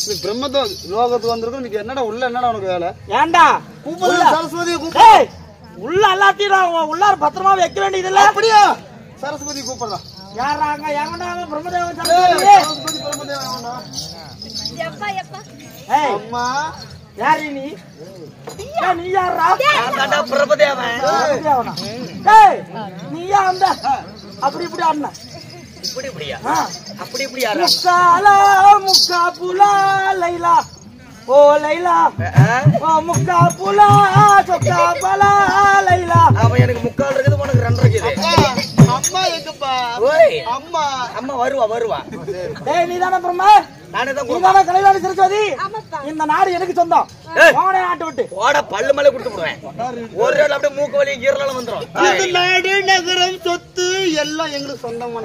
நீ பிரம்மத்தை லோகத்துக்கு வந்திருக்க நீ என்னடா உள்ள என்னடா உனக்கு வேலை ஏண்டா சரஸ்வதி உள்ள எல்லாத்தையும் உள்ளார பத்திரமா வைக்க வேண்டியது இல்ல அப்படியா சரஸ்வதி கூப்பிடுறா யாராங்க எவன்டா பிரம்மதேவன் சரஸ்வதி பிரம்மதேவன் எப்பா எப்பா ஏய் அம்மா யாரு நீ நீ யாரா நான் தான் பிரம்மதேவன். பிரம்மதேவனா ஏய் நீயா அந்த அப்படி இப்படி அண்ணா இப்படி இப்படியா அப்படி இப்படி யாரா முக்காலா முக்கா புலா லைலா ஓ லைலா ஓ முக்கா புலா சொக்கா பலா லைலா அவன் எனக்கு முக்கால் இருக்குது உனக்கு 2 இருக்குது. அம்மா எங்கப்பா ஓய் அம்மா அம்மா வருவா டேய் நீதானே பிரம்மா நானே தான் நீதானே கலைவாணி சரஸ்வதி இந்த நாடு எனக்கு சொந்தம் போனே நாட்டு விட்டு ஓட பல்லு மேல கொடுத்து விடுவேன். ஒரு நாள் அப்படியே மூக்கு வலி ஈரலாம் வந்துரும். இந்த நாடு நகரம் சொத்து எல்லாம் எங்களுக்கு சொந்தம்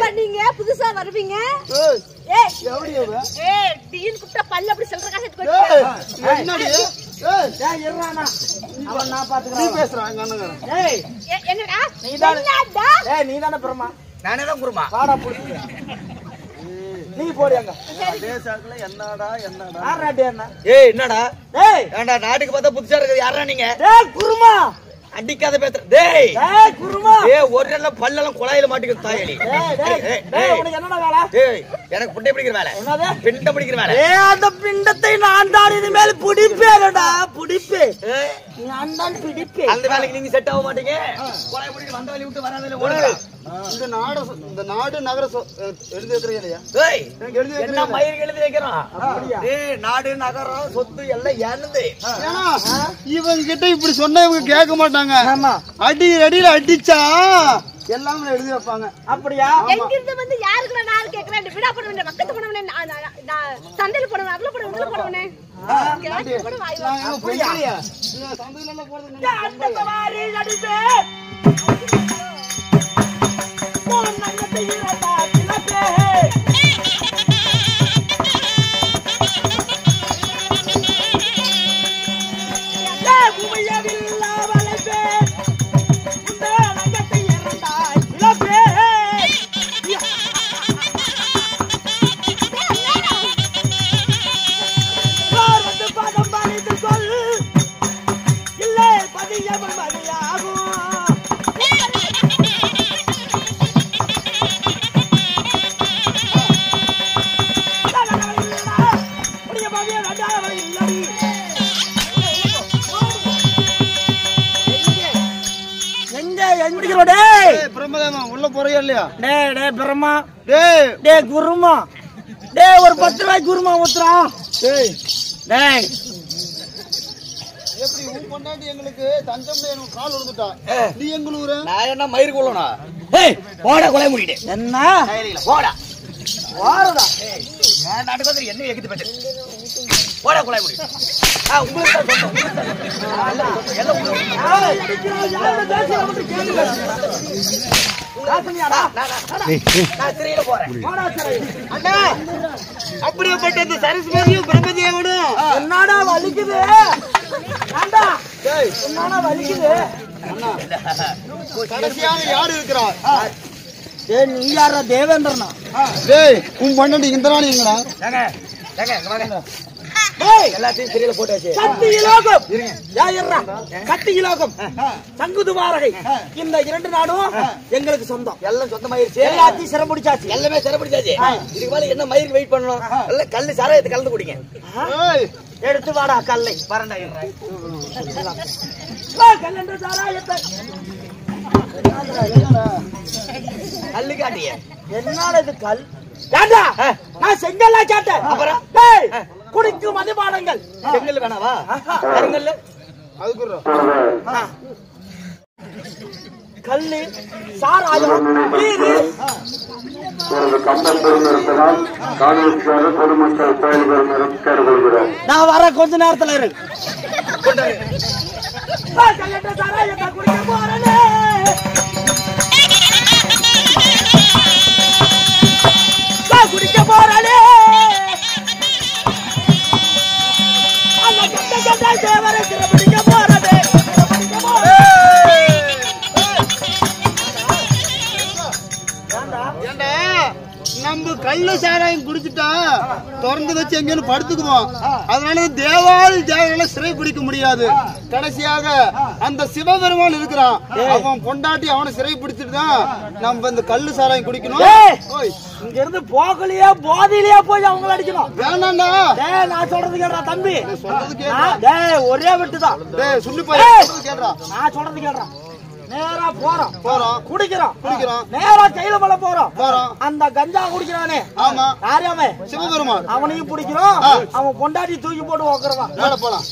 பண்ணீங்க புதுசா வருவீங்க ஏய் எப்படி ஏய் டீன் குட்ட பல்ல அப்படி சொல்ற காசு என்னடி டேய் இருறானா அவன் நான் நீ பாத்துக்கறேன் பேசுறாங்க அண்ணன் ஏய் என்னடா நீதானே என்னடா டேய் நீதானே பிரம்மா நானே தான் குருமா. வாடா புடிங்க நீ போடியாங்க தேசாக்குல என்னடா யாரா அண்ணா ஏய் என்னடா டேய் ஏண்டா நாட்டுக்கு பார்த்தா புதுசா இருக்குது. யாரா நீங்க? டேய் குருமா அடிக்காத பேசுற. டேய் டேய் குருமா ஏய் ஒரு நாள் பல்லெல்லாம் குழாயில மாட்டிக்கிது தாயலி. டேய் டேய் உனக்கு என்னடா வேலை டேய் எனக்கு புண்டை பிடிக்கிற வேலை. என்னது பிண்டை பிடிக்கிற வேலை. ஏய் அந்த பிண்டத்தை நான் தான் இனிமேல் பிடிப்பேன்டா பிடிப்பேன் நான் தான் பிடிப்பேன் அந்த வேலைக்கு நீங்க செட் ஆக மாட்டீங்க. குழாய் பிடிக்க வந்த வேலையை விட்டு வராத வேலை ஓடுங்க. இந்த நாடு நகர எழுதி வைக்கிறீங்க இல்லையா ஏய் எனக்கு எழுதி என்ன மயிர் எழுதி வைக்கிறோம். அப்படியா? ஏய் நாடு நகரம் சொத்து எல்லாம் என்னது? ஏன்னா இவங்க கிட்ட இப்படி சொன்னா இவங்க கேட்க மாட்டாங்க. ஆமா அடியில அடிச்சா எல்லாமே எழுதி வைப்பாங்க. அப்படியா எங்க இருந்து வந்து யாருக்கு நான் கேக்குறேன் விடா பண்ணுவேன் மக்கத்து பண்ணுவேன் நான் சந்தையில போடுவேன் அதுல போடுவேன் இதுல போடுவேன் அந்த சவாரி நடிப்பே போன் நன்னத்தை இரண்டா திலப்பே பூமையவில்லா வளைப்பே இந்த நன்னத்தை இரண்டா திலப்பே வந்து பதம் பணித்து சொல் இல்லை பதியவன் மதியாகும் பிரம்மதேவன் உள்ள போறியா இல்லையா? டேய் டேய் பிரம்மா டேய் டேய் குருமா டேய் ஒரு 10 ரூபாய் குருமா ஊத்துறா டேய் டேய் எப்படி உன் பொண்டாட்டி எங்களுக்கு தஞ்சம்ல எனக்கு கால் விழுந்துட்டா. நீ எங்களூரு நான் என்ன மயிர் கொள்ளனா? ஏய் போட கொலை முடிடே. என்ன போடா வாரடா நான் நாட்டுக்கு வந்து என்ன ஏக்கிட்டு பேசு. போட கொலை முடி. உங்களுக்கு தான் சொந்தம். எல்லாம் நான் திரையில போறேன். அண்ணா அப்படியேப்பட்ட இந்த சரஸ்வதியும் பிரம்மதேவனும் என்னடா வலிக்குது ஏண்டா டேய் என்னடா வலிக்குது அண்ணா கடைசியாக யாரு இருக்கிறா? டேய் நீ யாரா தேவேந்திரனா டேய் உன் பொண்டாட்டி இந்த நாள் எங்கடா? ஏங்க இங்க வாங்க. டேய் எல்லாத்தையும் திரையில போட்டாச்சு. கத்தி இலோகம் யாயர்ரா கத்தி இலோகம் சங்குதுவாரகை இந்த 2 நாடும் எங்களுக்கு சொந்தம் எல்லாம் சொந்தமாயிருச்சு. எல்லாத்தையும் சிரம் பிடிச்சாச்சு எல்லாமே சிறப்பிடிச்சாச்சு. இதுக்கு மேல என்ன மயிருக்கு வெயிட் பண்ணணும்? எல்லாம் கல்லு சாராயத்தை கலந்து குடிங்க. ஏய் எடுத்து வாடா கல்லை வரண்டா கல்லென்ற சாராயத்தை கல்லு காட்டிய என்னடா இது கல் ஏண்டா நான் செங்கல்லா கேட்டேன் அப்புறம் டேய் குடிக்கும் மதுபானங்கள் செங்கல் வேணாவா? கருங்கல்லு அதுக்குறோம் கல்லு சாராயம் பீரு நான் வர கொஞ்ச நேரத்துல இரு கல்லென்ற சாராயத்தை குடிக்க போறேனே குடிக்க போறேனே அந்த கெட்ட கெட்ட தேவரை சிறப்பிடிக்க போறதே ஏண்டா நம்ம கை கள்ளு சாராயம் குடிச்சுட்டா திறந்து வச்சு எங்கேயும் படுத்துக்குவோம். அதனால தேவாதி தேவர்களை சிறை பிடிக்க முடியாது. கடைசியாக அந்த சிவபெருமான் இருக்கிறான், அவன் பொண்டாட்டி அவனை சிறை பிடிச்சிட்டு தான் நம்ம இந்த கள்ளு சாராயம் குடிக்கணும். இங்க இருந்து போகலையா போதையிலேயே போய் அவங்கள அடிக்கணும். வேணாண்டா, நான் சொல்றது கேட்றா தம்பி, சொல்றது கேட்றா. ஒரே விட்டுதான் சொல்லி போய் கேட்றா. நான் சொல்றது கேட்றா. நேரா போறோம் குடிக்கிறோம் நேரா கையில மலை போறோம். அந்த கஞ்சா குடிக்கிறானே, ஆமா யாரையாமே சிவபெருமான், அவனையும் பிடிக்கிறோம். அவன் பொண்டாட்டி தூக்கி போட்டு உக்காருவான். போலாம்.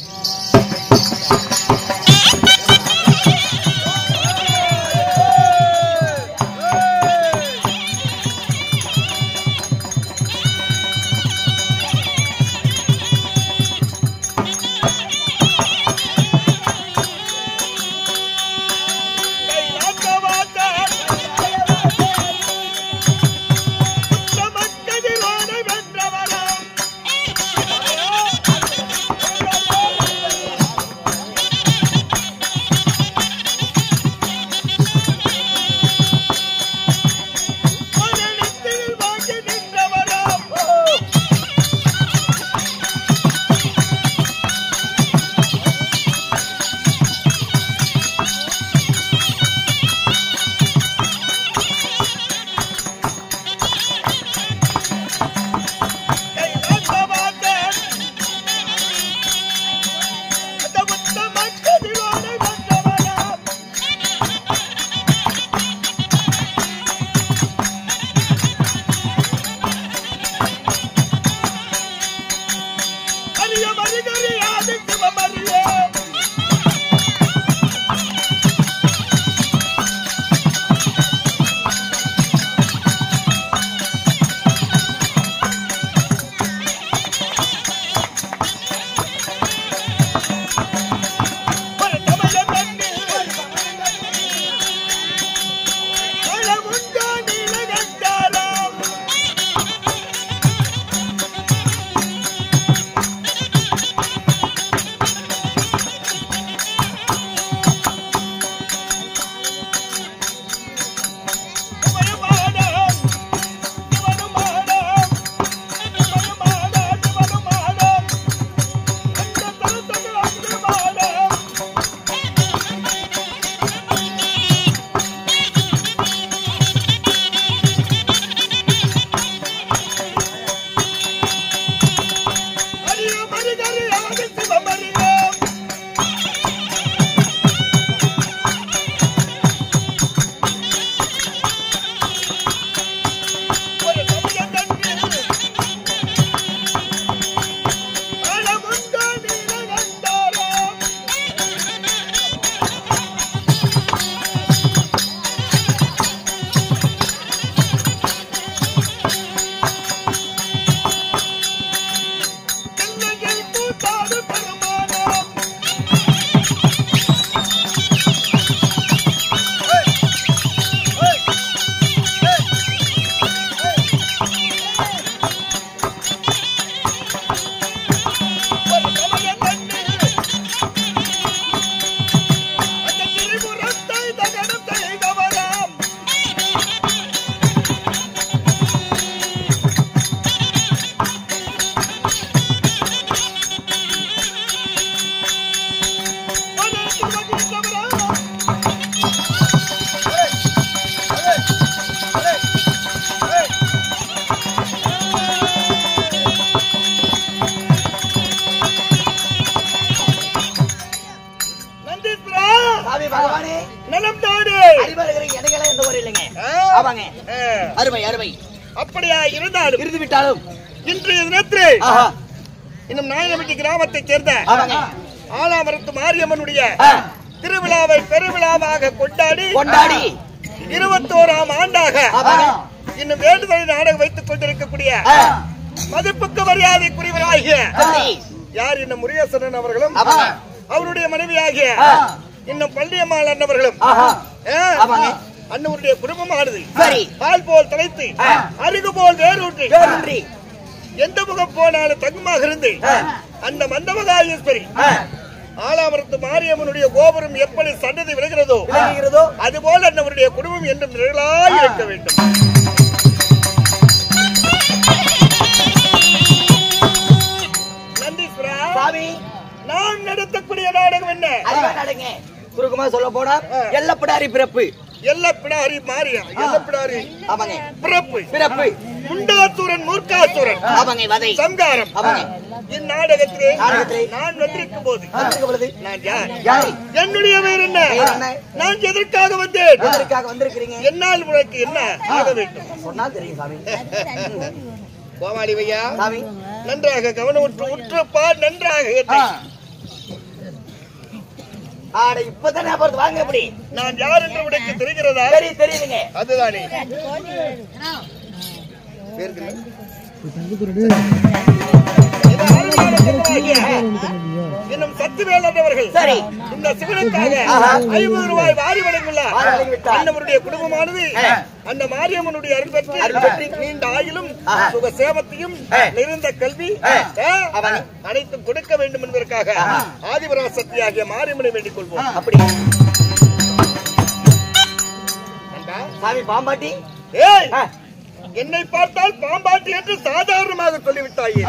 அருமை அருமை. அப்படியா இருந்தாலும் இருந்து விட்டாலும் இன்றைய தினத்தில் இன்னும் நாயனமிட்டி கிராமத்தைச் சேர்ந்த ஆலாமரத்து மாரியம்மனுடைய திருவிழாவை பெருவிழாவாக கொண்டாடி 21ஆம் ஆண்டாக இன்னும் வேண்டுதலை நாடகம் வைத்துக் கொண்டிருக்கக்கூடிய மதிப்புக்கு மரியாதைக்குரியவராகிய யார் இன்னும் முருகேசன் அவர்களும் அவருடைய மனைவியாகிய இன்னும் பள்ளியம்மாள் அண்ணவர்களும் அண்ணனுடைய குடும்பமானது பால் போல் தலைத்து அருகு போல் வேரூன்றி எந்த முகம் போனாலும் தங்கமாக இருந்து அந்த மந்தமகாயேஸ்வரி ஆலாமரத்து மாரியம்மனுடைய கோபுரம் எப்படி சன்னதி விலகிறதோ அதுபோல் அண்ணவருடைய குடும்பம் என்றும் நிழலாய் இருக்க வேண்டும். நாம் நடத்தக்கூடிய நாடகம் என்ன? நாடகங்க சுருக்கமா சொல்ல போனா எல்லப்பிடாரி பிறப்பு. எல்லப்பிடாரி மாறியா? எல்லப்பிடாரி ஆமாங்க பிறப்பு. பிறப்பு. முண்டாசூரன் மூர்க்காசூரன் ஆமாங்க வதை சங்காரம். ஆமாங்க இந்நாடகத்திலே நாடகத்திலே நான் வந்திருக்கும் போது நான் யார்? யார்? என்னுடைய பேர் என்ன? என்ன? நான் எதற்காக வந்தேன்? எதற்காக வந்திருக்கிறீங்க? என்னால் உனக்கு என்ன ஆக வேண்டும்? சொன்னா தெரியும் சாமி. கோமாளி வையா சாமி நன்றாக கவனம் உற்று பார். நன்றாக ஆட இப்பதானே அப்புறம் வாங்க எப்படி? நான் யார் என்று உனக்கு தெரிகிறதா? தெரியுதுங்க. அதுதானே இன்னும் சத்துவேலவர்கள் சரி இந்த சிவனுக்காக 50 ரூபாய் வாரி வழங்குள்ளார். அண்ணவருடைய குடும்பமானது அந்த மாரியம்மனுடைய அருள் பெற்று நீண்ட ஆயிலும் சுக சேமத்தையும் நிறைந்த கல்வி அனைத்தும் கொடுக்க வேண்டும் என்பதற்காக ஆதிபராசக்தி ஆகிய மாரியம்மனை வேண்டிக் கொள்வோம். அப்படி சாமி பாம்பாட்டி என்னை பார்த்தால் பாம்பாட்டி என்று சாதாரணமாக சொல்லிவிட்டாயே.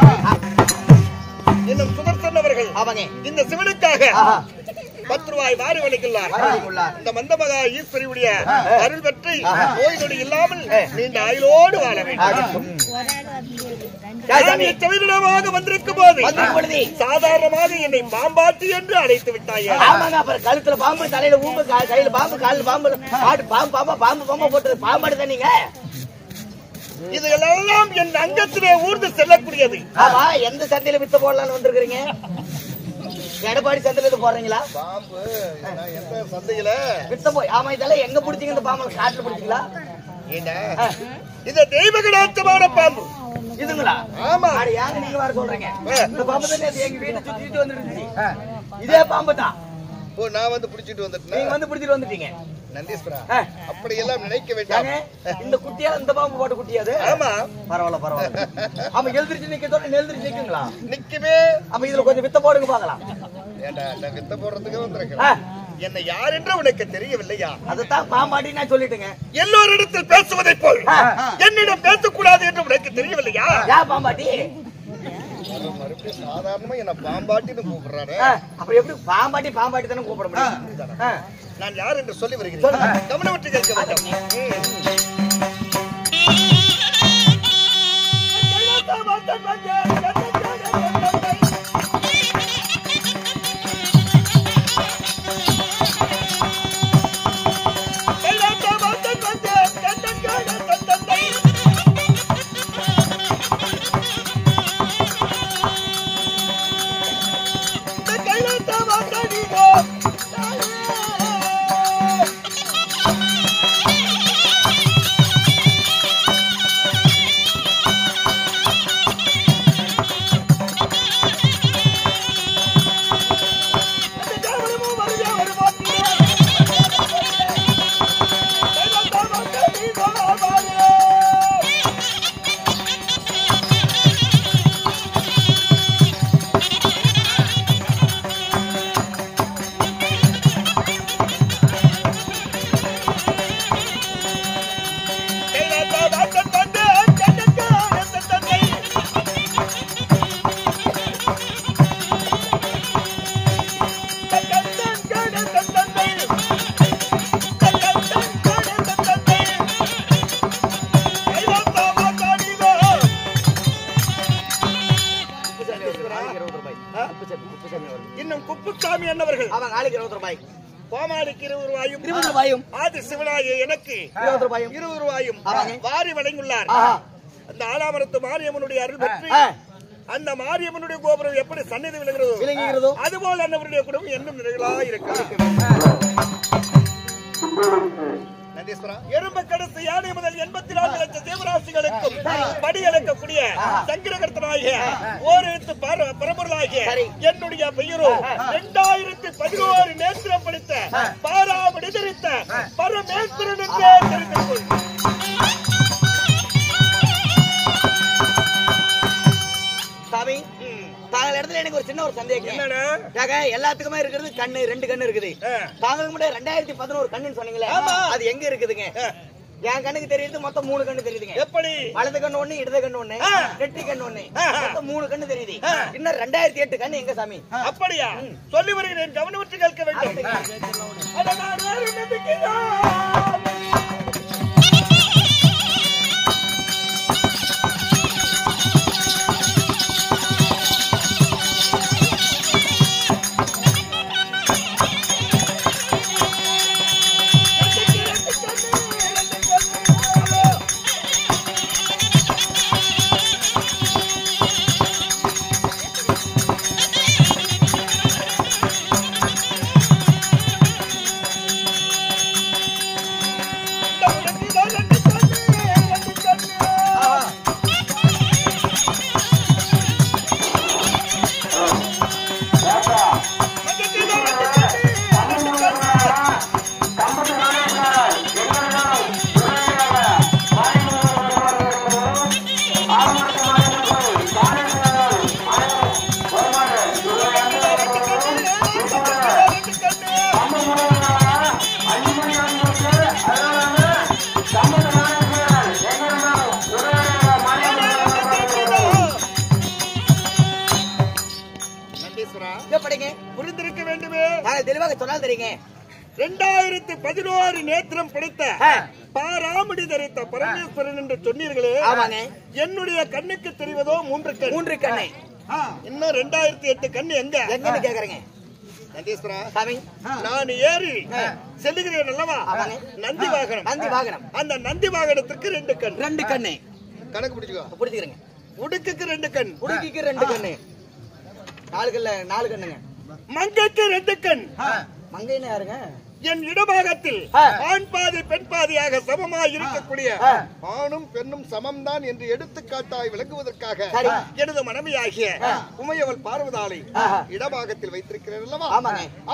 இன்னும் சுதர்சனவர்கள் அவங்க இந்த சிவனுக்காக 10 ரூபாய் வாரி வழங்குள்ளார். இந்த மந்தமகா ஈஸ்வரியுடைய அருள் பெற்று நோய் நொடி இல்லாமல் நீண்ட ஆயுளோடு வாழ வேண்டும். வந்திருக்கும் போது சாதாரணமாக என்னை பாம்பாட்டி என்று அழைத்து விட்டாயே. கழுத்துல பாம்பு, தலையில ஊம்பு, கையில பாம்பு, காலில் பாம்பு, பாம்பு போட்டது பாம்பாடு தானீங்க. இதுகளெல்லாம் என் அங்கத்திலே ஊர்ந்து செல்லக்கூடியது. ஆமா எந்த சந்தையில வித்த போடலான்னு வந்திருக்கிறீங்க? எடப்பாடி சந்தையில போடுறீங்களா? பாம்பு எந்த சந்தையில வித்த போய்? ஆமா இதெல்லாம் எங்க பிடிச்சீங்க? இந்த பாம்பு காட்டுல பிடிச்சீங்களா? இந்த தெய்வ கடாட்சமான பாம்பு இதுங்களா? ஆமா. யாரு நீங்க வர சொல்றீங்க? இந்த பாம்பு தானே எங்க வீட்டை சுத்திட்டு வந்துருந்துச்சு. இதே பாம்பு தான். ஓ நான் வந்து பிடிச்சிட்டு வந்துட்டேன். நீங்க வந்து பிடிச்சிட்டு வந்துட்டீங்க. நந்தீஸ்வரா அப்படி எல்லாம் நினைக்க வேண்டாம். இந்த குட்டியா இந்த பாம்பு போட்ட குட்டியாது? ஆமா பரவாயில்ல பரவாயில்ல. ஆமா எழுந்திருச்சு நிக்கத்தோட எழுந்திருச்சு நிக்குங்களா? நிக்குமே. அப்ப இதுல கொஞ்சம் வித்த போடுங்க பாக்கலாம். ஏண்டா நான் வித்த போடுறதுக்கு வந்திருக்கேன். என்ன யார் என்று உனக்கு தெரியவில்லையா? அதுதான் பாம்பாட்டி நான் சொல்லிட்டுங்க. எல்லோரிடத்தில் பேசுவதை போல் என்னிடம் பேசக்கூடாது என்று உனக்கு தெரியவில்லையா? யா பாம்பாட்டி மறுபடியும் சாதாரணமா என்ன பாம்பாட்டின்னு கூப்பிடுறாரு. அப்ப எப்படி பாம்பாட்டி பாம்பாட்டி தானே கூப்பிட முடியும்? நான் யார் என்று சொல்லி வருகிறேன். கவனம் விட்டு கேட்க வேண்டும். இன்னும் குப்புசாமி அண்ணவர்கள் அவங்க ஆளுக்கு 20 ரூபாய், கோமாளிக்கு 20 ரூபாயும் 20 ரூபாயும், ஆதி சிவனாய எனக்கு 20 ரூபாயும் 20 ரூபாயும் வாரி வழங்குள்ளார். அந்த ஆலாமரத்து மாரியம்மனுடைய அருள் பெற்று அந்த மாரியம்மனுடைய கோபுரம் எப்படி சந்நிதி விளங்குகிறதோ அதுபோல் அண்ணவருடைய குடும்பம் என்னும் நிலைகளா இருக்கிறது. எறும்பு கடைசி யானை முதல் 84 லட்சம் தேவராசிகளுக்கும் படி அளக்கக்கூடிய சங்கரகர்த்தனாகிய ஓரெழுத்து பரம்பொருளாகிய என்னுடைய பெயரோ 2011 நேத்திரம் படித்த பாராமடி தரித்த பரமேஸ்வரன் என்றே தெரிந்து கொள். சாமி தாங்கள் இடத்துல எனக்கு ஒரு சின்ன ஒரு சந்தேகம். என்னன்னா எல்லாத்துக்குமே இருக்கிறது கண்ணு, 2 கண்ணு இருக்குது. தாங்களுக்கு மட்டும் 2011 கண்ணுன்னு சொன்னீங்களே, அது எங்க இருக்குதுங்க? என் கண்ணுக்கு தெரியுது மொத்தம் 3 கண்ணு தெரியுதுங்க. எப்படி? வலது கண்ணு ஒண்ணு, இடது கண்ணு ஒண்ணு, நெற்றி கண்ணு ஒண்ணு, மொத்தம் 3 கண்ணு தெரியுது. இன்னும் 2008 கண்ணு எங்க சாமி? அப்படியா? சொல்லி வருகிறேன், கவனமிட்டு கேட்க வேண்டும். அட நான் வேறு நம்பிக்கைதான். புரிந்திருக்க வேண்டுமே. தெளிவாக சொன்னால் தெரியுங்க. 2011 நேத்திரம் படைத்த பாராமடி தரித்த பரமேஸ்வரன் என்று சொன்னீர்களே. என்னுடைய கண்ணுக்கு தெரிவதோ 3 கண். இன்னும் 2008 கண் எங்க எங்கன்னு கேக்குறீங்க? நந்தீஸ்வரா, நான் ஏறி செல்லுகிறேன் அல்லவா, நந்தி வாகனம். அந்த நந்தி வாகனத்திற்கு 2 கண். 2 கண்ணு கணக்கு பிடிச்சுக்கோ. புடிச்சுக்கிறேங்க. உடுக்குக்கு 2 கண். உடுக்கிக்கு 2 கண்ணு. 4 கண்ணுங்க. மங்கைக்கு 2 கண். மங்கைன்னு யாருங்க? என் இடபாகத்தில் ஆண் பாதி பெண் பாதியாக சமமாய் இருக்கக்கூடிய ஆணும் பெண்ணும் சமம்தான் என்று எடுத்துக்காட்டாய் விளங்குவதற்காக எனது மனைவியாகிய உமையவள் பார்வதாளை இடபாகத்தில் வைத்திருக்கிறேன் அல்லவா,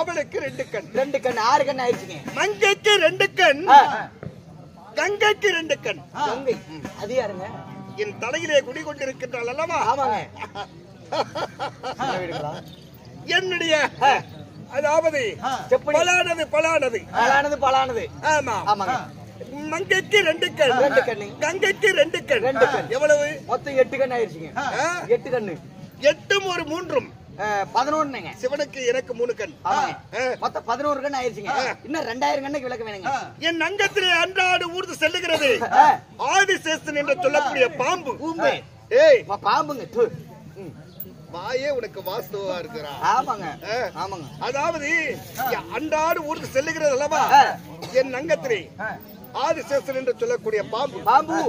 அவளுக்கு 2 கண். 2 கண் 6 கண் ஆயிடுச்சுங்க. மங்கைக்கு 2 கண், கங்கைக்கு 2 கண். கங்கை அது யாருங்க? என் தலையிலே குடிகொண்டிருக்கின்றாள் அல்லவா. என்னுடைய அதாவது பலானது. ஆமா. மங்கைக்கு 2 கண், கங்கைக்கு 2 கண். எவ்வளவு? மொத்தம் 8 கண் ஆயிடுச்சுங்க. 8 கண்ணு. 8 ஒரு 3 11. சிவனுக்கு எனக்கு 3 கண். மொத்தம் 11 கண் ஆயிடுச்சுங்க. இன்னும் 2000 கண்ணுக்கு விளக்க வேணுங்க. என் அங்கத்திலே அன்றாடு ஊர்ந்து செல்லுகிறது ஆதிசேஷன் என்று சொல்லக்கூடிய பாம்பு. ஏய் பாம்புங்க. வாயே உனக்கு வாஸ்துவா இருக்கிறா. ஆமாங்க. அதாவது அன்றாடு ஊருக்கு செல்லுகிறது அல்லவா, என் அங்கத்திலே ஆதிசேஷன் என்று சொல்லக்கூடிய பாம்பு.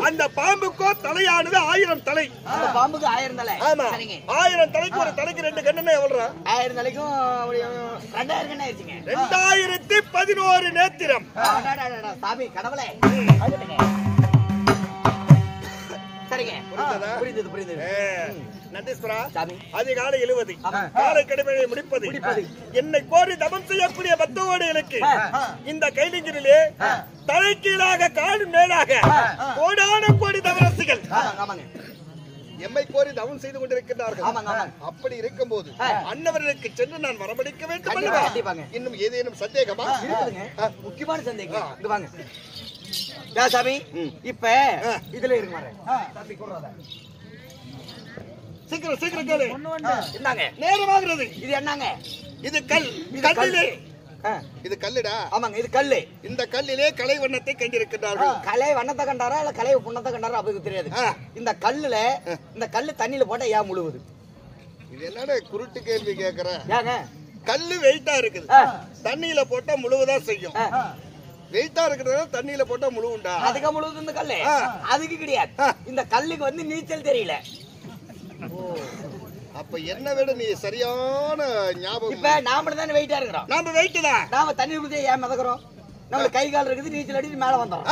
அந்த பாம்புக்கோ தலையானது 1000 தலை. அந்த பாம்புக்கு 1000 தலை. ஆமா. 1000 தலைக்கு ஒரு தலைக்கு 2 கண்ணுன்னா எவ்வளவு? 1000 தலைக்கும் 2000 கண்ணு ஆயிடுச்சுங்க. 2011 நேத்திரம். சாமி கடவுளே. சரிங்க. புரியுது. நந்தீஸ்வரா, அதிகாலை 70 காலை கடமையை முடிப்பது, என்னை கோரி தவம் செய்யக்கூடிய பக்தோடிகளுக்கு இந்த கைலிங்கிலே தலைக்கீழாக காடு மேலாக கோடான கோடி தவரசிகள் எம்மை கோரி தவம் செய்து கொண்டிருக்கிறார்கள். அப்படி இருக்கும் போது அன்னவர்களுக்கு சென்று நான் வரமளிக்க வேண்டும் அல்லவா? இன்னும் ஏதேனும் சந்தேகமா? முக்கியமான சந்தேகம். சாமி இப்ப இதுல இருக்கு சீக்கிரம் கேளு. என்னங்க நேரமாகிறது. இது என்னங்க? இது கல். கல்லிலே இது கல்லுடா. ஆமாங்க, இது கல்லு. இந்த கல்லிலே கலை வண்ணத்தை கண்டிருக்கிறார்கள். கலை வண்ணத்தை கண்டாரா இல்ல கலை புண்ணத்தை கண்டாரா அப்படி தெரியாது. இந்த கல்லுல இந்த கல்லு தண்ணியில போட்டா ஏன் முழுவுது? இது என்னடா குருட்டு கேள்வி கேக்குற? ஏங்க கல்லு வெயிட்டா இருக்குது, தண்ணியில போட்டா முழுவதா செய்யும். வெயிட்டா இருக்கிறதா தண்ணியில போட்டா முழுவுண்டா? அதுக்கு முழுவுது இந்த கல்லு. அதுக்கு கிடையாது. இந்த கல்லுக்கு வந்து நீச்சல் தெரியல. அப்ப என்ன விட நீ சரியான ஞாபகம். இப்ப நாம தானே வெயிட்டா இருக்கிறோம். நாம வெயிட் தான். நாம தண்ணி குடிச்சே ஏன் மிதக்குறோம்? நம்மளுக்கு கை கால் இருக்குது, நீச்சல் அடிச்சு மேல வந்தோம்.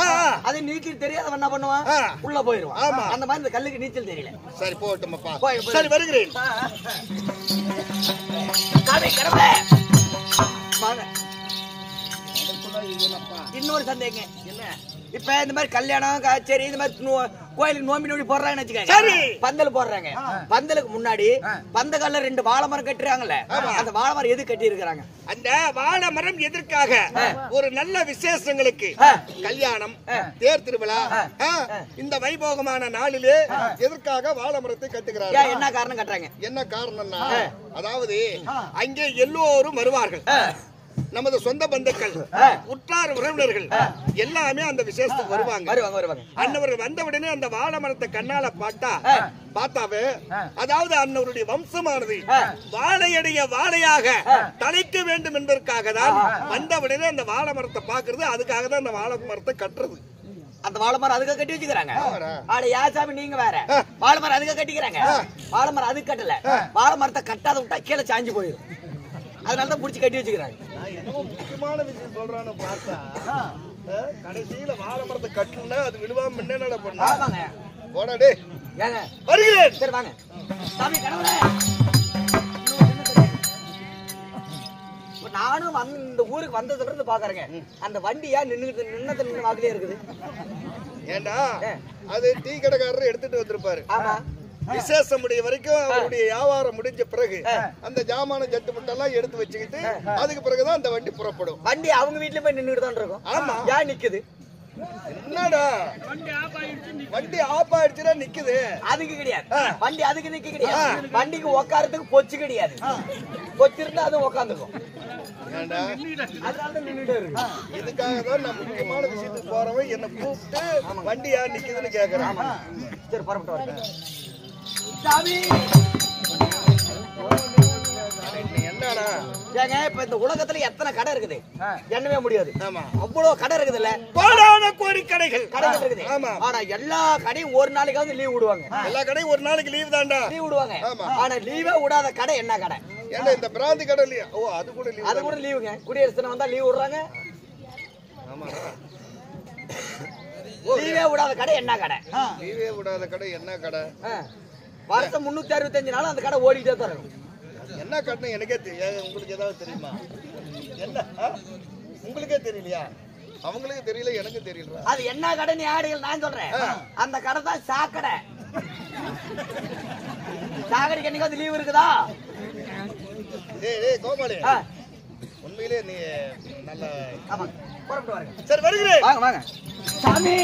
அது நீச்சல் தெரியாதவன் என்ன பண்ணுவான்? உள்ள போயிருவான். அந்த மாதிரி இந்த கல்லுக்கு நீச்சல் தெரியல. சரி போட்டும்ப்பா. சரி வருகிறேன். இன்னொரு சந்தேகம் என்ன? இப்ப இந்த மாதிரி கல்யாணம் கச்சேரி இந்த மாதிரி கோயிலுக்கு நோம்பி போடுறாங்கன்னு வச்சுக்கோங்க. சரி. பந்தல் போடுறாங்க. பந்தலுக்கு முன்னாடி பந்தகால 2 வாழை மரம் கட்டுறாங்கல்ல, அந்த வாழை மரம் எது கட்டி இருக்கிறாங்க? அந்த வாழை மரம் எதற்காக? ஒரு நல்ல விசேஷங்களுக்கு, கல்யாணம், தேர் திருவிழா, இந்த வைபோகமான நாளிலே எதற்காக வாழை மரத்தை கட்டுகிறாங்க? என்ன காரணம் கட்டுறாங்க? என்ன காரணம்னா, அதாவது அங்கே எல்லோரும் வருவார்கள். நமது சொந்த பந்துக்கள், உற்றார் உறவினர்கள் எல்லாமே அந்த விசேஷத்துக்கு வருவாங்க. அன்னவர்கள் வந்த உடனே அந்த வாழை மரத்தை கண்ணால பார்த்தாவே, அதாவது அன்னவருடைய வம்சமானது வாழையடைய வாழையாக தலைக்க வேண்டும் என்பதற்காக தான் வந்த உடனே அந்த வாழை மரத்தை பாக்குறது. அதுக்காக தான் அந்த வாழை மரத்தை கட்டுறது. அந்த வாழை மரம் அதுக்கு கட்டி வச்சுக்கிறாங்க. ஆட யாசாமி நீங்க வேற. வாழை மரம் அதுக்கு கட்டிக்கிறாங்க. வாழை மரம் அதுக்கு கட்டல. வாழை மரத்தை கட்டாத விட்டா கீழே சாஞ்சு போயிடும். அதனாலதான் புடிச்சு கட்டி வச்சுக்கிறாங்க. முக்கியமான விஷயம் சொல்றான்னு பார்த்தா, கடைசியில வாழை மரத்தை கட்டணும்னா அது விழுவாம என்ன பண்ணாங்க? போடாடே ஏங்க வருகிறேன். சரி வாங்க சாமி கடவுளே. நானும் இந்த ஊருக்கு வந்ததுல இருந்து பாக்குறேங்க, அந்த வண்டியா நின்னது வாக்குலயே இருக்குது. ஏண்டா அது டீ கடைக்காரர் எடுத்துட்டு வந்திருப்பாரு. ஆமா, விசேஷம் முடிய வரைக்கும் அவருடைய வியாபாரம் முடிஞ்ச பிறகு அந்த ஜாமான ஜட்டு முட்டெல்லாம் எடுத்து வச்சுக்கிட்டு அதுக்கு பிறகுதான் அந்த வண்டி புறப்படும். வண்டி அவங்க வீட்டுல போய் நின்றுட்டு தான் இருக்கும். ஆமா, ஏன் நிக்குது? என்னடா வண்டி ஆஃப் ஆயிடுச்சுன்னா நிக்குது? அதுக்கு கிடையாது, வண்டி அதுக்கு நிக்க கிடையாது. வண்டிக்கு உட்காரத்துக்கு பொச்சு கிடையாது. பொச்சு இருந்தா அது உட்காந்துக்கும். இதுக்காக தான் நான் முக்கியமான விஷயத்துக்கு போறவன் என்ன கூப்பிட்டு வண்டி யார் நிக்குதுன்னு கேக்குறேன். சரி புறப்பட்டு வரேன். என்னடா ஏங்க இப்ப இந்த உலகத்துல எத்தனை கடை இருக்குது எண்ணவே முடியாது. அவ்வளவு கடை இருக்குது இல்ல, கோடான கோடி கடைகள் இருக்குது. ஆனா எல்லா கடையும் ஒரு நாளைக்காவது லீவ் விடுவாங்க. எல்லா கடையும் ஒரு நாளைக்கு லீவ் தான்டா, லீவ் விடுவாங்க. ஆனா லீவே விடாத கடை என்ன கடை? ஏன்னா இந்த பிராந்தி கடை இல்லையா? ஓ அது கூட லீவ், அது கூட லீவுங்க. குடியரசு தினம் வந்தா லீவ் விடுறாங்க. லீவே விடாத கடை என்ன கடை? லீவே விடாத கடை என்ன கடை? வருஷம் 365 நாள் அந்த கடை ஓடிட்டே தான் இருக்கும். என்ன கட்டணம் எனக்கே தெரியாது. உங்களுக்கு ஏதாவது தெரியுமா? என்ன உங்களுக்கே தெரியலையா? அவங்களுக்கு தெரியல, எனக்கு தெரியல. அது என்ன கடைன்னு ஆடுகள் நான் சொல்றேன். அந்த கடை தான் சாக்கடை. சாக்கடைக்கு என்னைக்காவது லீவ் இருக்குதா? ஏய் கோபாலி, உண்மையிலே நீ நல்ல. ஆமா புறப்பட்டு வரேன். சரி வருகிறேன். வாங்க வாங்க சாமி.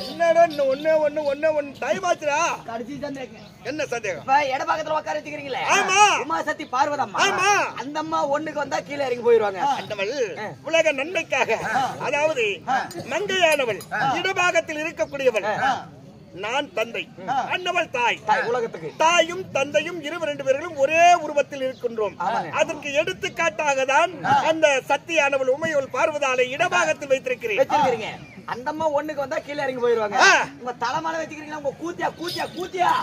என்னடா ஒண்ணு டைம் ஆச்சுடா. கடைசி சந்தேகம். என்ன சந்தேகம்? இப்ப இட பக்கத்துல உட்கார வச்சுக்கிறீங்களே, ஆமா, உமா சக்தி பார்வதம்மா. ஆமா, அந்த அம்மா ஒண்ணுக்கு வந்தா கீழே இறங்கி போயிருவாங்க. அந்தவள் உலக நன்மைக்காக, அதாவது மங்கையானவள் இடபாகத்தில் இருக்கக்கூடியவள். நான் தந்தை, அன்னவள் தாய். உலகத்துக்கு தாயும் தந்தையும் 2 பேர்களும் ஒரே உருவத்தில் இருக்கின்றோம். அதற்கு எடுத்துக்காட்டாக தான் அந்த சக்தியானவள் உமையவள் பார்வதாலை இடபாகத்தில் வைத்திருக்கிறேன். அந்த அம்மா ஒண்ணுக்கு வந்தா கீழே இறங்கி போயிருவாங்க. உங்க தலைமால வச்சுக்கிறீங்களா? உங்க கூத்தியா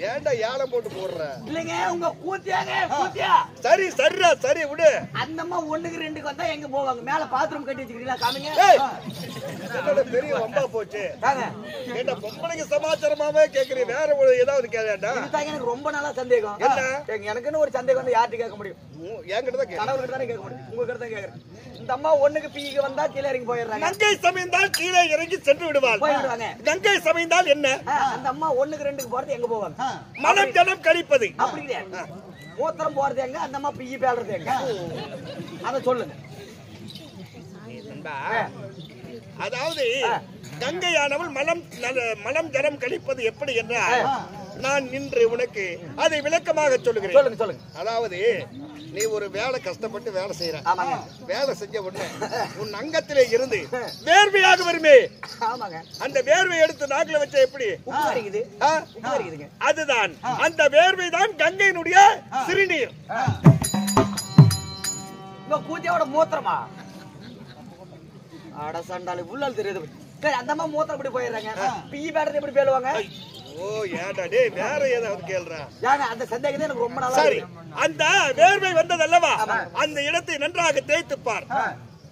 ஏன்டா ஏலம் போட்டு போடுற? இல்லங்க உங்க கூத்தியா. சரி சரிடா, சரி விடு. அந்த அம்மா 1க்கு 2க்கு வந்தா எங்க போவாங்க? மேல பாத்ரூம் கட்டி வச்சிருக்கீங்களா? காமிங்க. என்னோட பெரிய வம்பா போச்சு. ஏண்டா பொம்பளைக்கு சமாச்சாரமாவே கேக்குறீ, வேற ஏதாவது கேளுடா. இதுதாங்க எனக்கு ரொம்ப நாளா சந்தேகம். என்ன? எனக்குன்னு ஒரு சந்தேகம் வந்து யார்கிட்ட கேட்க முடியும்? என்கிட்ட தான் கேட்க, கடவுள்கிட்ட தானே கேட்க முடியும். உங்ககிட்ட தான் கேக்குறேன். இந்த அம்மா 1க்கு பிக்கு வந்தா கீழே இறங்கி போயிடுறாங்க. கங்கை சமைந்தால் கீழே இறங்கி சென்று விடுவாள். போயிடுவாங்க. கங்கை சமைந்தால் என்ன? அந்த அம்மா 1க்கு 2க்கு போறது எங்க போவாங்க? மனம் ஜனம் கழிப்பது. அப்படி கிடையாது. மூத்திரம் போறது எங்க? அந்த அம்மா பிய்யி பேடுறது எங்க? அத சொல்லுங்க. அதாவது கங்கையானவள் மலம் ஜலம் கழிப்பது எப்படி என்றால், நான் நின்று உனக்கு அதை விளக்கமாக சொல்லுகிறேன். சொல்லுங்க. அதாவது நீ ஒரு வேலை கஷ்டப்பட்டு வேலை செய்யற, வேலை செஞ்ச உடனே உன் அங்கத்திலே இருந்து வேர்வையாக வருமே, அந்த வேர்வை எடுத்து நாக்குல வச்ச எப்படி அதுதான் அந்த வேர்வை தான் கங்கையினுடைய சிறுநீர். கூத்தியோட மூத்திரமா? அட சண்டாளி உள்ளால் தெரியுது. அந்த அம்மா மூத்திரம் எப்படி போயிடுறாங்க? பிய்யி பேடுறது எப்படி பேலுவாங்க? ஓ ஏடா டேய், வேற ஏதாவது கேளுடா. ஏங்க அந்த சந்தேகம் எனக்கு ரொம்ப நாளா. சரி, அந்த வேர்வை வந்தது அல்லவா, அந்த இடத்தை நன்றாக தேய்த்து பார்.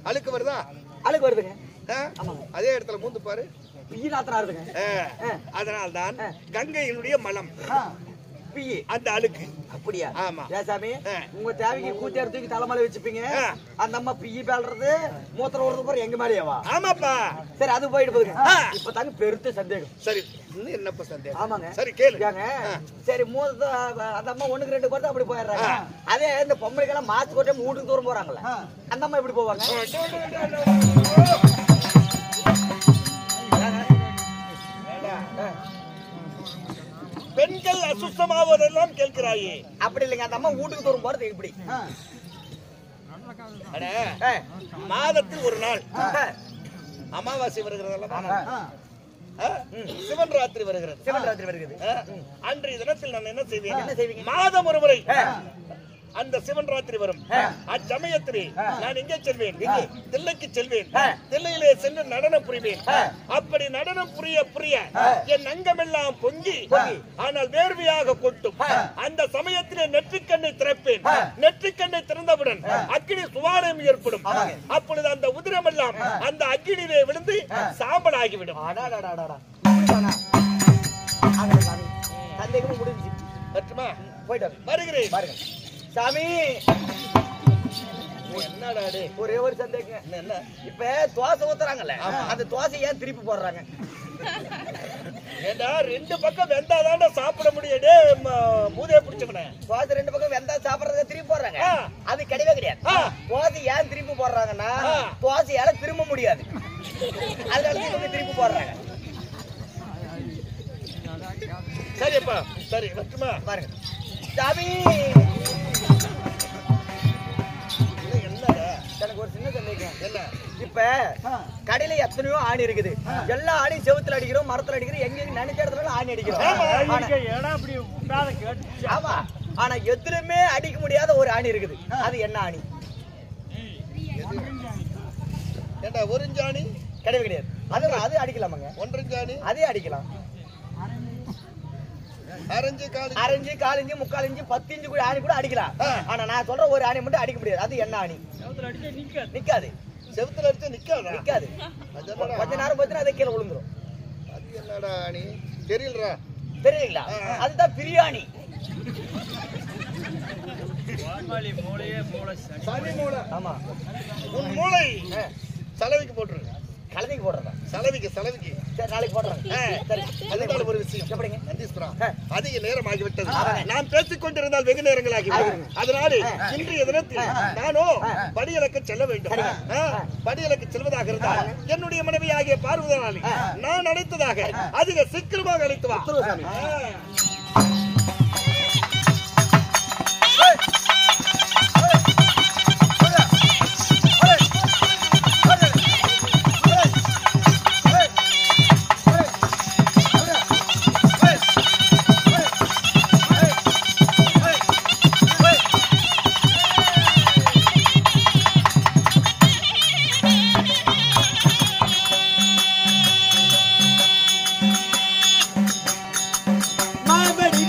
அழுக்கு வருதா? அழுக்கு வருதுங்க. அதே இடத்துல மூந்து பாரு, பிய்யி நாத்தனா இருக்குங்க. அதனால்தான் கங்கையினுடைய மலம் பியி அந்த அழுக்கு. அப்படியா? ஆமா. ஏசாமி உங்க தேவைக்கு கூத்தியார் தூக்கி தலைமையில வச்சுப்பீங்க. அந்த அம்மா பியி பேல்றது மூத்திரம் ஓடுறது போற எங்க மேலேயேவா? ஆமாப்பா. சரி அது போயிட்டு போகுங்க. இப்ப தாங்க பெருத்த சந்தேகம். சரி இன்னும் என்னப்பா சந்தேகம்? ஆமாங்க. சரி கேளு. சரி அந்த அம்மா 1க்கு 2 பார்த்து அப்படி போயிடுறாங்க. அதே இந்த பொம்பளைக்கெல்லாம் மாசத்துக்கு ஒரு டைம் வீட்டுக்கு தூரம் போறாங்கல்ல, அந்த அம்மா எப்படி போவாங்க? பெண்கள் அசுத்தமாவதெல்லாம் கேட்கிறாயே. அப்படி இல்லைங்க, அந்த அம்மா வீட்டுக்கு தூரம் போறது எப்படி? மாதத்தில் ஒரு நாள் அமாவாசை வருகிறதெல்லாம், சிவன் ராத்திரி வருகிறது. சிவன் ராத்திரி வருகிறது. அன்றைய தினத்தில் நான் என்ன செய்வேன்? மாதம் ஒரு முறை அந்த சிவன் ராத்திரி வரும். அச்சமயத்திலே நான் எங்கே செல்வேன்? தில்லைக்கு செல்வேன். தில்லையிலே சென்று நடனம் புரிவேன். அப்படி நடனம் புரிய என் அங்கமெல்லாம் பொங்கி ஆனால் வேர்வையாக கொட்டும். அந்த சமயத்திலே நெற்றிக்கண்ணை திறப்பேன். நெற்றிக்கண்ணை திறந்தவுடன் அக்கினி சுவாரம் ஏற்படும். அப்பொழுது அந்த உதிரம் எல்லாம் அந்த அக்கினியிலே விழுந்து சாம்பல் ஆகிவிடும். சந்தேகமும் முடிஞ்சு போயிட்டு வருகிறேன் பாருங்க சாமி. என்னடா ஒரே ஒரு சந்தேகம். என்ன? இப்ப தோசை ஊத்துறாங்கல்ல, அந்த தோசை ஏன் திருப்பி போடுறாங்க? ஏண்டா 2 பக்கம் வெந்தாதான்டா சாப்பிட முடியும். டே மூதே பிடிச்சவனே, தோசை 2 பக்கம் வெந்தா சாப்பிடுறதுக்கு திருப்பி போடுறாங்க. அது கிடையவே கிடையாது. தோசை ஏன் திருப்பி போடுறாங்கன்னா தோசையால திரும்ப முடியாது, அதனால திருப்பி போடுறாங்க. சரிப்பா சரி வச்சுமா பாருங்க சாமி. எனக்கு ஒரு சின்ன சந்தேகம். என்ன? இப்ப கடையில எத்தனையோ ஆணி இருக்குது. எல்லா ஆணியும் செவுத்துல அடிக்கிறோம், மரத்துல அடிக்கிறோம், எங்க நினைச்ச இடத்துல ஆணி அடிக்கிறோம். ஆமா, ஆனா எதுலயுமே அடிக்க முடியாத ஒரு ஆணி இருக்குது. அது என்ன ஆணி? ஏண்டா ஒருஞ்சாணி கிடையவே கிடையாது. அது அடிக்கலாமாங்க? ஒன்றஞ்சாணி அதே அடிக்கலாம். அரைஞ்சு 4 இன்ச்சு 3/4 இன்ச்சு 10 இன்ச்சு கூட ஆணி கூட அடிக்கலாம். ஆனா நான் சொல்ற ஒரு ஆணி மட்டும் அடிக்க முடியாது. அது என்ன ஆணி? நிக்காது. செவுத்துல அடிச்சா நிக்காது. கொஞ்ச நேரம் போச்சுன்னா அதை கீழே விழுந்துரும். அது என்னடா ஆணி தெரியலடா. தெரியலீங்களா? அதுதான் பிரியாணி. சனி மூளை. ஆமா, உன் மூளை சலவைக்கு போட்டுரு. கலவைக்கு போடுறதா? சலவைக்கு சரி, நாளைக்கு போடுறேன். சரி, அதுதான் ஒரு விஷயம். எப்படிங்க? நந்தீஸ்வரா, அதிக நேரம் ஆகிவிட்டது. நாம் பேசிக் கொண்டிருந்தால் வெகு நேரங்கள் ஆகிவிடும். அதனால இன்றைய தினத்தில் நானோ படியலுக்கு செல்ல வேண்டும். படியலுக்கு செல்வதாக இருந்தால் என்னுடைய மனைவி ஆகிய பார்வதனாலே நான் அழைத்ததாக அதிக சீக்கிரமாக அழைத்து வா. மாபடி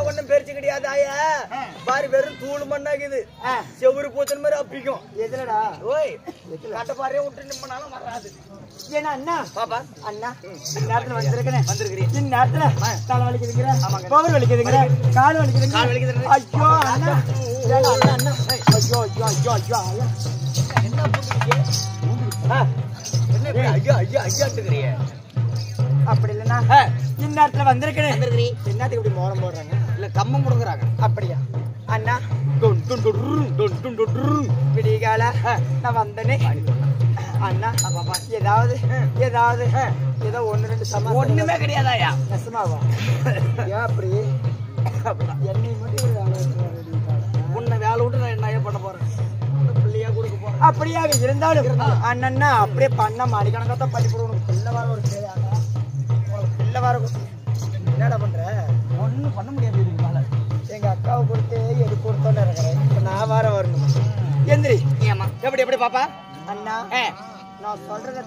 ஒண்ணும் பெருச்சு கிடையாது ஆயா பாரு வெறும் தூள் மண்ணாக்குது செவ்வறு பூச்சல் மாதிரி அப்பிக்கும் எதுலடா ஓய் கட்ட பாறையே விட்டு நிம்மனாலும் வராது ஏன்னா அண்ணா பாப்பா அண்ணா நேரத்துல வந்திருக்கிறேன் இந்த நேரத்துல தலை வலிக்குதுங்கிற பவர் வலிக்குதுங்கிற கால் வலிக்குதுங்க ஐயோ அண்ணா அண்ணா ஐயோ ஐயோ ஐயோ ஐயோ என்ன என்ன ஐயோ ஐயோ ஐயோட்டுக்கிறிய அப்படி இல்லைன்னா இந்நேரத்துல வந்திருக்கிறேன் என்னத்துக்கு இப்படி மோளம் போடுறாங்க இல்ல கம்மம் முடுங்குறாங்க அப்படியா அண்ணா விடிகால நான் வந்தனே அண்ணா ஏதாவது ஏதாவது ஏதோ ஒண்ணு ரெண்டு சமா ஒண்ணுமே கிடையாதாயா நெசமாவா ஏன் அப்படி என்னை மட்டும் உன்னை வேலை விட்டு நான் என்ன பண்ண போறேன் பிள்ளையா கொடுக்க போறேன் அப்படியாக இருந்தாலும் அண்ணன்னா அப்படியே பண்ண மணிக்கணக்காத்தான் பண்ணி போடுவோம் பிள்ளை வர ஒரு பிள்ளை வர என்னடா பண்ற ஒன்னும் பண்ண முடியாது எங்க அக்காவை கொடுத்து எது கொடுத்தோன்னு இருக்கிறேன் இப்ப நான் வர வரணும் எந்திரி ஏமா எப்படி எப்படி பாப்பா அண்ணா நான் சொல்றத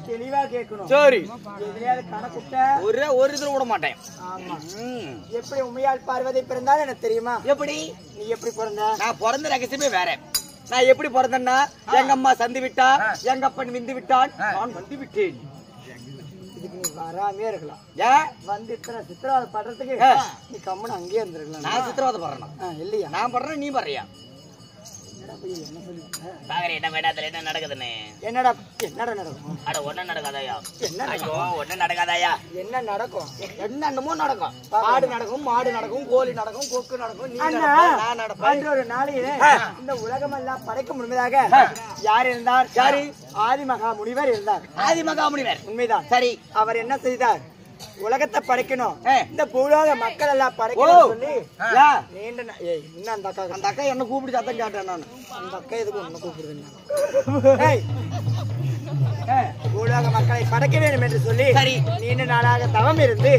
தெளிவா கேட்கணும் சரி எதுலயாவது கணக்குட்ட ஒரு இதுல விட மாட்டேன் ஆமா எப்படி உமையால் பார்வதி பிறந்தாலும் எனக்கு தெரியுமா எப்படி நீ எப்படி பிறந்த நான் பிறந்த ரகசியமே வேற நான் எப்படி பிறந்தேன்னா எங்க அம்மா சந்து விட்டா எங்க அப்பன் விந்து விட்டான் நான் வந்து விட்டேன் இதுக்கு நீ வராமே இருக்கலாம் ஏன் வந்து இத்தனை சித்திரவாதை படுறதுக்கு நீ கம்மனு அங்கேயே இருந்திருக்கலாம் நான் சித்திரவாதை படுறேன் இல்லையா நான் படுறேன் நீ படுறியா என்ன நடக்குதுன்னு என்னடா என்னடா நடக்கும் அட ஒண்ணு நடக்காதயா ஒண்ணு நடக்காதயா என்ன நடக்கும் என்னமோ நடக்கும் ஆடு நடக்கும் மாடு நடக்கும் கோழி நடக்கும் கொக்கு நடக்கும் நான் நடப்பேன் ஒரு நாளையிலே இந்த உலகம் எல்லாம் படைக்க முழுமையாக யார் இருந்தார் யாரு ஆதிமகா முனிவர் இருந்தார் ஆதிமகா முனிவர் உண்மைதான் சரி அவர் என்ன செய்தார் உலகத்தை படைக்கணும் இந்த பூலோக மக்கள் எல்லாம் படைக்கணும் சொல்லி இன்னும் அந்த அக்கா என்ன கூப்பிட்டு சத்தம் கேட்டேன் நான் அந்த அக்கா எதுக்கு ஒண்ணு கூப்பிடுறேன் பூலோக மக்களை படைக்க வேண்டும் என்று சொல்லி நீண்ட நாளாக தவம் இருந்து